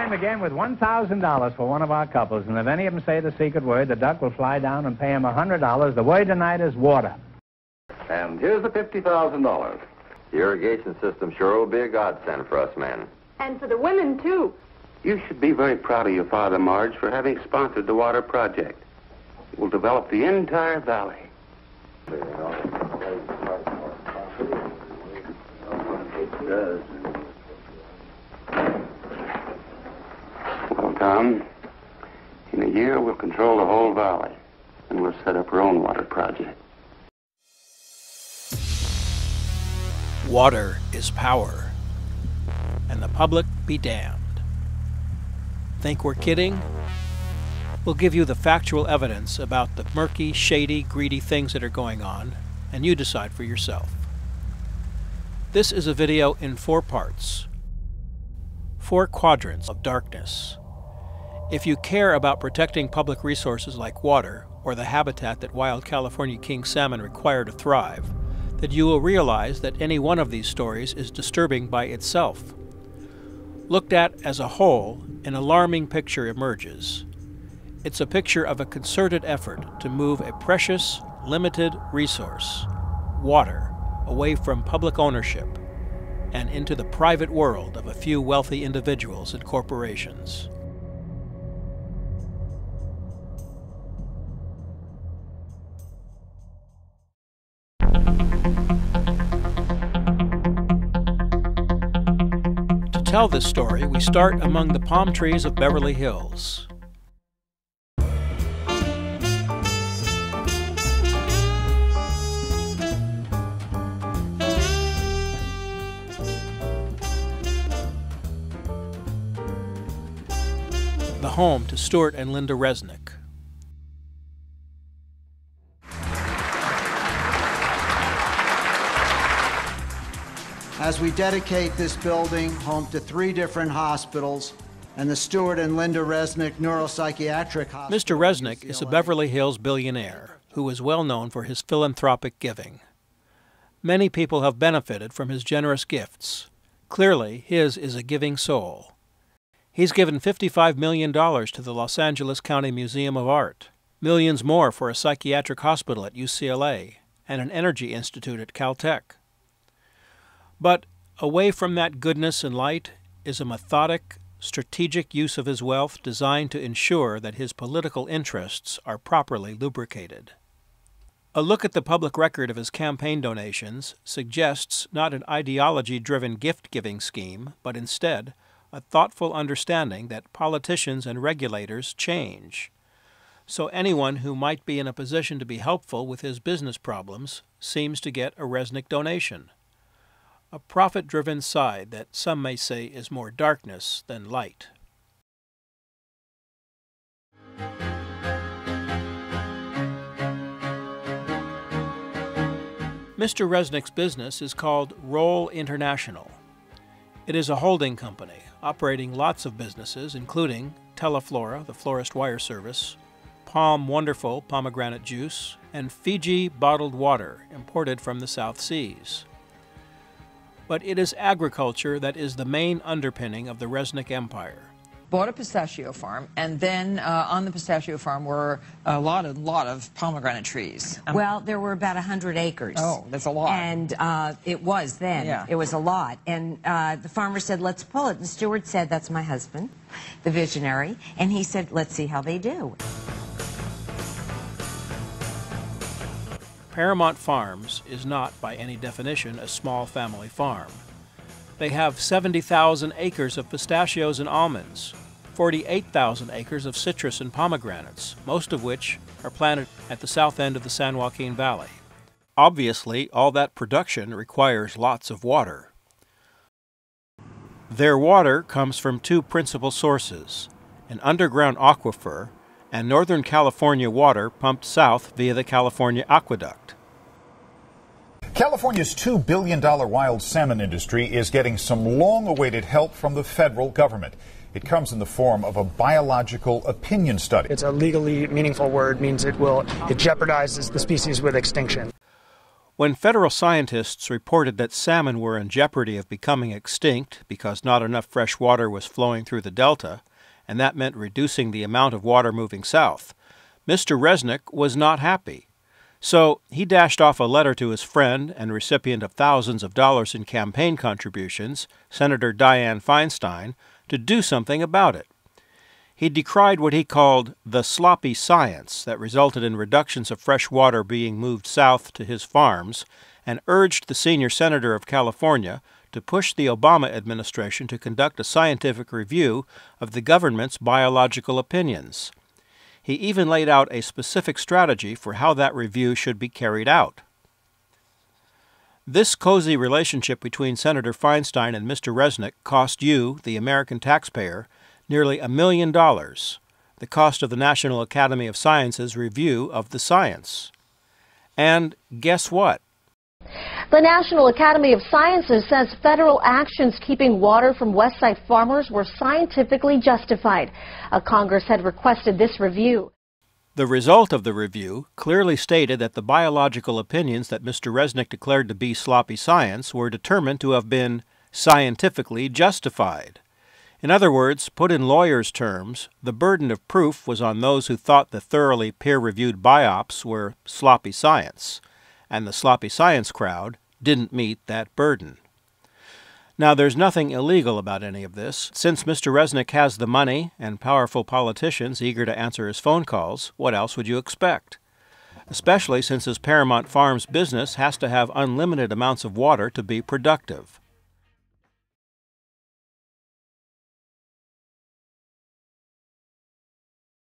time again with $1,000 for one of our couples. And if any of them say the secret word, the duck will fly down and pay him $100. The word tonight is water. And here's the $50,000. The irrigation system sure will be a godsend for us men. And for the women, too. You should be very proud of your father, Marge, for having sponsored the water project. It will develop the entire valley. Well, Tom, in a year we'll control the whole valley, and we'll set up our own water project. Water is power, and the public be damned. Think we're kidding? We'll give you the factual evidence about the murky, shady, greedy things that are going on, and you decide for yourself. This is a video in 4 parts, 4 quadrants of darkness. If you care about protecting public resources like water, or the habitat that wild California king salmon require to thrive, then you will realize that any one of these stories is disturbing by itself. Looked at as a whole, an alarming picture emerges. It's a picture of a concerted effort to move a precious, limited resource, water, away from public ownership and into the private world of a few wealthy individuals and corporations. To tell this story, we start among the palm trees of Beverly Hills. The home to Stewart and Linda Resnick. As we dedicate this building, home to 3 different hospitals, and the Stewart and Linda Resnick Neuropsychiatric Hospital. Mr. Resnick is a Beverly Hills billionaire who is well known for his philanthropic giving. Many people have benefited from his generous gifts. Clearly, his is a giving soul. He's given $55 million to the Los Angeles County Museum of Art, millions more for a psychiatric hospital at UCLA, and an energy institute at Caltech. But away from that goodness and light is a methodic, strategic use of his wealth designed to ensure that his political interests are properly lubricated. A look at the public record of his campaign donations suggests not an ideology-driven gift-giving scheme, but instead a thoughtful understanding that politicians and regulators change. So anyone who might be in a position to be helpful with his business problems seems to get a Resnick donation. A profit-driven side that some may say is more darkness than light. Mr. Resnick's business is called Roll International. It is a holding company operating lots of businesses, including Teleflora, the florist wire service, Palm Wonderful pomegranate juice, and Fiji bottled water imported from the South Seas. But it is agriculture that is the main underpinning of the Resnick empire. Bought a pistachio farm, and then on the pistachio farm were a lot of pomegranate trees. Well, there were about 100 acres. Oh, that's a lot. And it was then. Yeah. It was a lot. And the farmer said, let's pull it. And Stewart said, that's my husband, the visionary. And he said, let's see how they do. Paramount Farms is not, by any definition, a small family farm. They have 70,000 acres of pistachios and almonds, 48,000 acres of citrus and pomegranates, most of which are planted at the south end of the San Joaquin Valley. Obviously, all that production requires lots of water. Their water comes from 2 principal sources, an underground aquifer and Northern California water pumped south via the California Aqueduct. California's $2 billion wild salmon industry is getting some long-awaited help from the federal government. It comes in the form of a biological opinion study. It's a legally meaningful word, means it jeopardizes the species with extinction. When federal scientists reported that salmon were in jeopardy of becoming extinct because not enough fresh water was flowing through the delta, and that meant reducing the amount of water moving south, Mr. Resnick was not happy. So he dashed off a letter to his friend and recipient of thousands of dollars in campaign contributions, Senator Dianne Feinstein, to do something about it. He decried what he called the sloppy science that resulted in reductions of fresh water being moved south to his farms, and urged the senior senator of California to push the Obama administration to conduct a scientific review of the government's biological opinions. He even laid out a specific strategy for how that review should be carried out. This cozy relationship between Senator Feinstein and Mr. Resnick cost you, the American taxpayer, nearly $1 million, the cost of the National Academy of Sciences review of the science. And guess what? The National Academy of Sciences says federal actions keeping water from Westside farmers were scientifically justified. Congress had requested this review. The result of the review clearly stated that the biological opinions that Mr. Resnick declared to be sloppy science were determined to have been scientifically justified. In other words, put in lawyers' terms, the burden of proof was on those who thought the thoroughly peer-reviewed biops were sloppy science, and the sloppy science crowd didn't meet that burden. Now, there's nothing illegal about any of this. Since Mr. Resnick has the money and powerful politicians eager to answer his phone calls, what else would you expect? Especially since his Paramount Farms business has to have unlimited amounts of water to be productive.